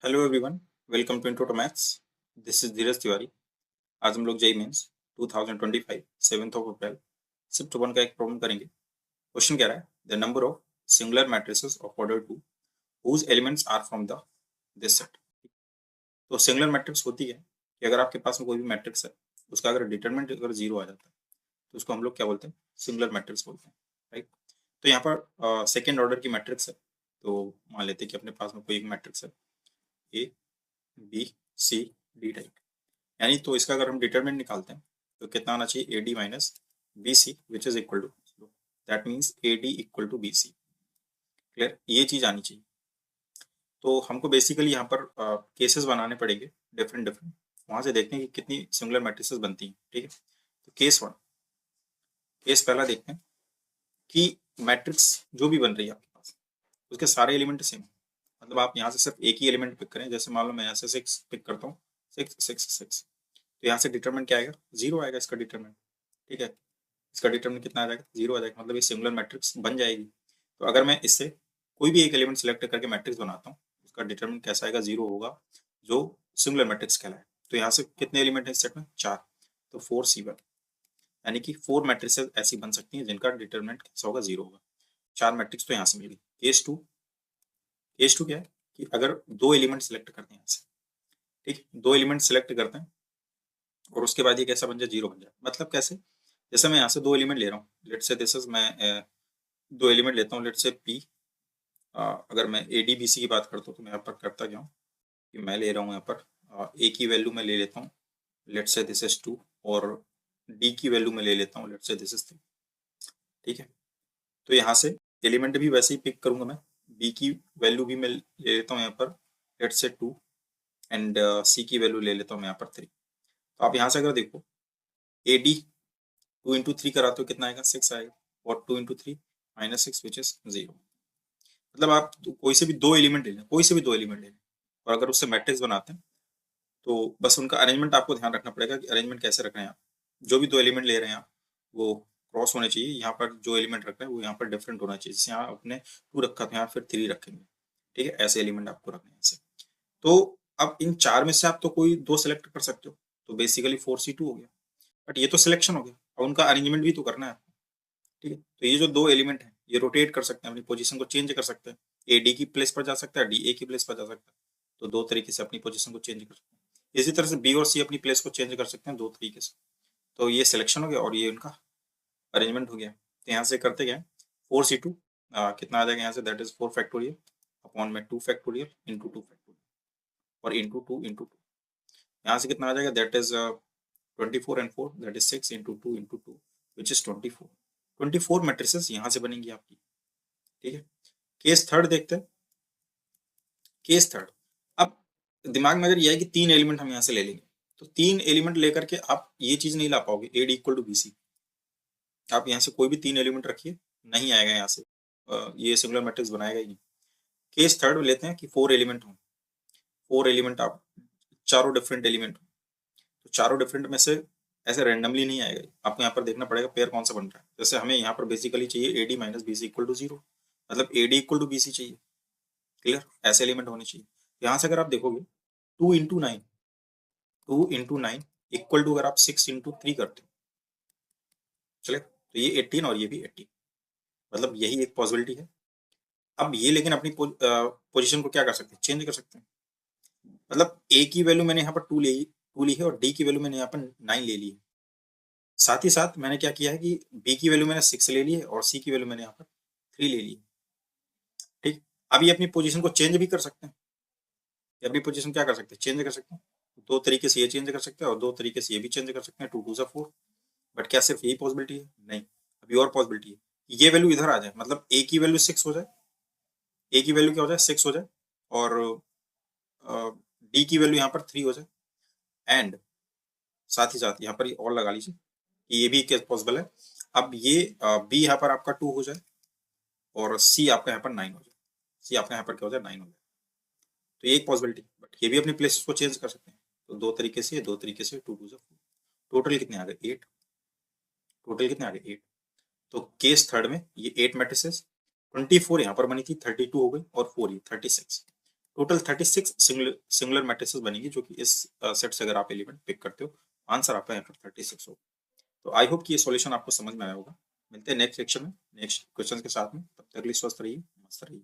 Hello everyone, welcome to intro to maths. This is Dheeraj Tiwari. आज हम लोग JEE Mains 2025 7th of April shift 1 का एक प्रॉब्लम करेंगे। क्वेश्चन कह रहा है the number of singular matrices of order 2 whose elements are from the this set. तो सिंगुलर मैट्रिक्स होती है कि अगर आपके पास में कोई भी मैट्रिक्स है, उसका अगर डिटरमिनेंट अगर जीरो आ जाता है तो उसको हम लोग क्या बोलते हैं? सिंगुलर मैट्रिक्स बोलते हैं, राइट। तो यहाँ पर सेकेंड ऑर्डर की मैट्रिक्स है। तो मान लेते हैं कि अपने पास में कोई एक मैट्रिक्स है A B C D type, यानी तो इसका अगर हम डिटरमिनेंट निकालते हैं तो कितना आना चाहिए? A D minus B C which is equal to zero. That means A D equal to B C. Clear? ये चीज आनी चाहिए। तो हमको बेसिकली यहाँ पर केसेस बनाने पड़ेंगे डिफरेंट डिफरेंट, वहां से देखते हैं कि कितनी सिंगुलर मैट्रिसेस बनती हैं। ठीक है, तो केस वन, केस पहला देखते हैं कि मैट्रिक्स जो भी बन रही है आपके पास उसके सारे एलिमेंट सेम, मतलब आप यहाँ से सिर्फ एक ही एलिमेंट पिक करें। जैसे मान लो मैं यहाँ से 6 पिक करता हूँ, 6 6 6, तो यहाँ से डिटरमिनेंट क्या आएगा? जीरो आएगा इसका डिटरमिनेंट। ठीक है, इसका डिटरमिनेंट कितना आ जाएगा? जीरो आ जाएगा, मतलब ये सिंगुलर मैट्रिक्स बन जाएगी। तो अगर मैं इससे कोई भी एक एलिमेंट सेलेक्ट करके मैट्रिक्स बनाता हूँ, उसका डिटरमिनेंट कैसा आएगा? जीरो होगा, जो सिंगुलर मैट्रिक्स कहलाए। तो यहाँ से कितने एलिमेंट है इस सेट में? 4। तो 4C1, यानी कि 4 मैट्रिक्सेस ऐसी बन सकती हैं जिनका डिटरमिनेंट कैसा होगा? जीरो होगा। 4 मैट्रिक्स तो यहाँ से मिली। केस टू, केस टू क्या है कि अगर दो एलिमेंट सेलेक्ट करते हैं यहाँ से, ठीक, दो एलिमेंट सेलेक्ट करते हैं और उसके बाद ये कैसा बन जाए? जीरो बन जाए। मतलब कैसे? जैसे मैं यहाँ से दो एलिमेंट ले रहा हूँ, लेट से दिस इज, मैं दो एलिमेंट लेता हूँ, लेट से पी। अगर मैं ए डी बी सी की बात करता हूँ तो मैं यहाँ पर करता क्या हूँ कि मैं ले रहा हूँ यहाँ पर ए की वैल्यू मैं ले लेता हूँ, लेट से दिस इज 2, और डी की वैल्यू मैं ले लेता हूँ, लेट से दिस इज 3। ठीक है, तो यहाँ से एलिमेंट भी वैसे ही पिक करूंगा मैं, बी की वैल्यू भी मैं ले लेता हूँ यहाँ पर, लेट से 2, एंड सी की वैल्यू ले लेता हूँ मैं यहाँ पर 3। तो आप यहाँ से अगर देखो, ए डी 2 इंटू 3 कराते हो कितना आएगा? 6 आएगा, और 2 इंटू 3 -6 विच इज 0। मतलब आप कोई से भी दो एलिमेंट ले लें, कोई से भी दो एलिमेंट ले लें, और अगर उससे मैट्रिक्स बनाते हैं तो बस उनका अरेंजमेंट आपको ध्यान रखना पड़ेगा कि अरेंजमेंट कैसे रख रहे हैं आप। जो भी दो एलिमेंट ले रहे हैं आप, वो क्रॉस होने चाहिए। यहाँ पर जो एलिमेंट रख रहे हैं वो यहाँ पर डिफरेंट होना चाहिए। जैसे यहाँ आपने 2 रखा था, यहाँ फिर 3 रखेंगे। ठीक है, ऐसे एलिमेंट आपको रखने हैं ऐसे। तो अब इन चार में से आप तो कोई दो सेलेक्ट कर सकते हो, तो बेसिकली 4C2 हो गया। बट ये तो सिलेक्शन हो गया, अब उनका अरेंजमेंट भी तो करना है आपको। ठीक है, तो ये जो दो एलिमेंट है ये रोटेट कर सकते हैं, अपनी पोजीशन को चेंज कर सकते हैं। ए डी की प्लेस पर जा सकता है, डी ए की प्लेस पर जा सकता है। तो दो तरीके से अपनी पोजीशन को चेंज कर सकते हैं। इसी तरह से बी और सी अपनी प्लेस को चेंज कर सकते हैं दो तरीके से। तो ये सिलेक्शन हो गया और ये उनका अरेंजमेंट हो गया। तो यहाँ से करते क्या है, 4C2 कितना आ जाएगा यहाँ से? दैट इज 4 फैक्टोरियल अपॉन में 2 फैक्टोरियल इंटू 2 फैक्टोरियल और इंटू 2 इंटू 2। यहाँ से कितना आ जाएगा? That is 24 and 4, that is 6 into 2 into 2 which is 24। 24 matrices यहाँ से बनेंगी आपकी। ठीक है, केस थर्ड देखते हैं। केस थर्ड, अब दिमाग में अगर यह है कि तीन एलिमेंट हम यहाँ से ले लेंगे, तो तीन एलिमेंट लेकर के आप ये चीज नहीं ला पाओगे, A D equal to B C. आप यहाँ से कोई भी तीन एलिमेंट रखिए, नहीं आएगा यहाँ से, ये सिंगुलर मैट्रिक्स बनाएगा ही नहीं। केस थर्ड में लेते हैं कि 4 एलिमेंट हो, 4 एलिमेंट आप चारों डिफरेंट एलिमेंट हो, तो चारों डिफरेंट में से ऐसे रैंडमली नहीं आएगा। आपको यहाँ पर देखना पड़ेगा पेयर कौन सा बन रहा है। जैसे हमें यहाँ पर बेसिकली चाहिए A D minus B C equal to 0, मतलब A D equal to B C चाहिए। क्लियर? ऐसे एलिमेंट होने चाहिए। यहाँ से अगर आप देखोगे 2 इंटू 9, 2 इंटू 9 इक्वल टू, अगर आप 6 इंटू 3 करते हो, चले, तो ये 18 और ये भी 18, मतलब यही एक पॉसिबिलिटी है। अब ये लेकिन अपनी पोजीशन को क्या कर सकते हैं? चेंज कर सकते हैं। मतलब ए की वैल्यू मैंने यहाँ पर 2 ली है और डी की वैल्यू मैंने यहाँ पर 9 ले ली है। साथ ही साथ मैंने क्या किया है कि बी की वैल्यू मैंने 6 ले ली है और सी की वैल्यू मैंने यहाँ पर 3 ले ली है। ठीक, अब ये अपनी पोजीशन को चेंज भी कर सकते हैं। ये अपनी पोजीशन क्या कर सकते हैं? चेंज कर सकते हैं। दो तरीके से ये चेंज कर सकते हैं और दो तरीके से ये भी चेंज कर सकते हैं, 2 2 4। बट क्या सिर्फ यही पॉसिबिलिटी है? नहीं, अभी और पॉसिबिलिटी है। ये वैल्यू इधर आ जाए, मतलब ए की वैल्यू 6 हो जाए, ए की वैल्यू क्या हो जाए? 6 हो जाए, और डी की वैल्यू यहाँ पर 3 हो जाए, एंड साथ ही साथ यहाँ पर ये और लगा लीजिए कि ये भी केस पॉसिबल है। अब ये बी यहाँ पर आपका 2 हो जाए और सी आपका यहाँ पर 9 हो जाए, सी आपका यहाँ पर क्या हो जाए? 9 हो जाए। तो ये एक पॉसिबिलिटी, बट ये भी अपनी प्लेसेस को चेंज कर सकते हैं। तो दो तरीके से, दो तरीके से, 2 2 4, टोटल कितने आ गए? 8। टोटल कितने आ गए? 8। तो केस थर्ड में ये 8 मैट्रिसेस, 24 यहाँ पर बनी थी, 32 हो गई, और 4 ये 36। टोटल 36 सिंगुलर मैट्रिसेस बनेगी, जो कि इस सेट से अगर आप एलिमेंट पिक करते हो, आंसर आपका यहाँ पर 36 होगा। तो आई होप कि ये सॉल्यूशन आपको समझ में आया होगा। मिलते हैं नेक्स्ट सेक्शन में नेक्स्ट क्वेश्चन के साथ में। तब तक के लिए स्वस्थ रहिए, मस्त रहिए।